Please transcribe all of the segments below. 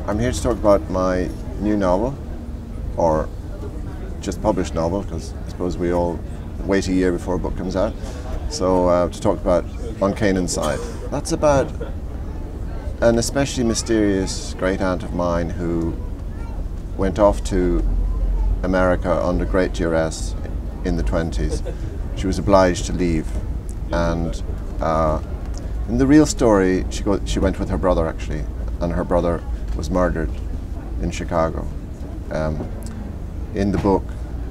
I'm here to talk about my new novel, or just published novel, because I suppose we all wait a year before a book comes out. So to talk about On Kanan Side. That's about an especially mysterious great aunt of mine who went off to America under great duress in the 20s. She was obliged to leave, and in the real story she went with her brother actually, and her brother was murdered in Chicago. In the book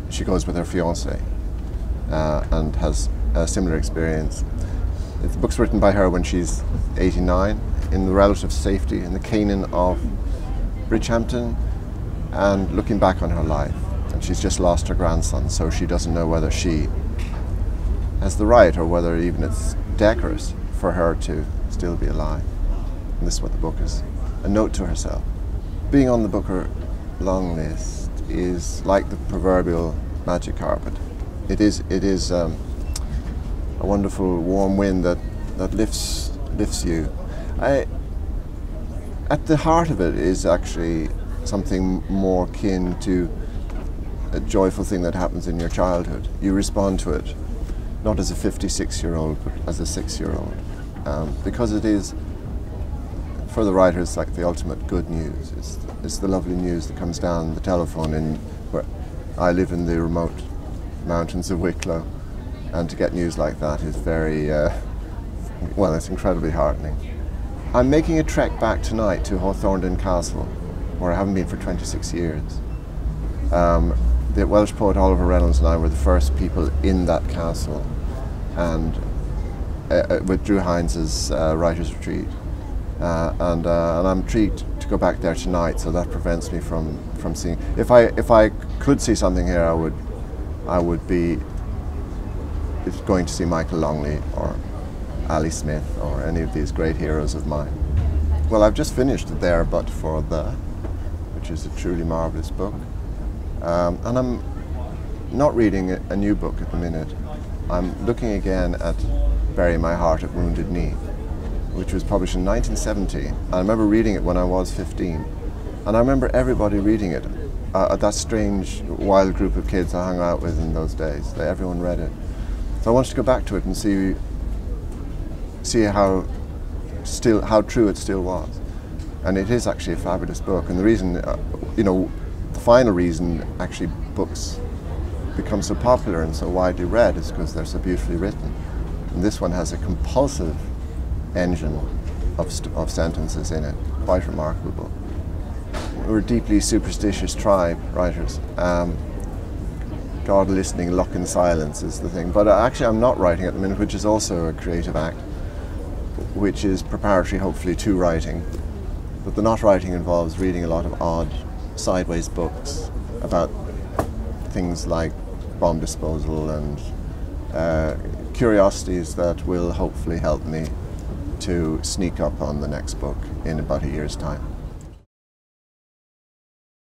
she goes with her fiancé and has a similar experience. The book's written by her when she's 89 in the relative safety in the Canaan of Bridgehampton, and looking back on her life. And she's just lost her grandson, so she doesn't know whether she has the right or whether even it's decorous for her to still be alive. And this is what the book is, a note to herself. Being on the Booker long list is like the proverbial magic carpet. It is a wonderful warm wind that lifts you. At the heart of it is actually something more akin to a joyful thing that happens in your childhood. You respond to it, not as a 56-year-old, but as a 6-year-old. Because it is, for the writer, it's like the ultimate good news. It's the lovely news that comes down the telephone where I live in the remote mountains of Wicklow, and to get news like that is very, well, it's incredibly heartening. I'm making a trek back tonight to Hawthorne Castle, where I haven't been for 26 years. The Welsh poet Oliver Reynolds and I were the first people in that castle, and with Drew Hines's Writer's Retreat. And I'm intrigued to go back there tonight, so that prevents me from seeing. If I could see something here, I would be going to see Michael Longley or Ali Smith or any of these great heroes of mine. Well, I've just finished There But For The, which is a truly marvellous book. And I'm not reading a new book at the minute. I'm looking again at Bury My Heart at Wounded Knee, which was published in 1970. I remember reading it when I was 15. And I remember everybody reading it. That strange, wild group of kids I hung out with in those days. Everyone read it. So I wanted to go back to it and see how true it still was. And it is actually a fabulous book. And the reason, the final reason actually books become so popular and so widely read is because they're so beautifully written. And this one has a compulsive engine of sentences in it, quite remarkable. We're a deeply superstitious tribe, writers. God listening, luck in silence is the thing. But actually I'm not writing at the minute, which is also a creative act, which is preparatory hopefully to writing. But the not writing involves reading a lot of odd, sideways books about things like bomb disposal and curiosities that will hopefully help me to sneak up on the next book in about a year's time.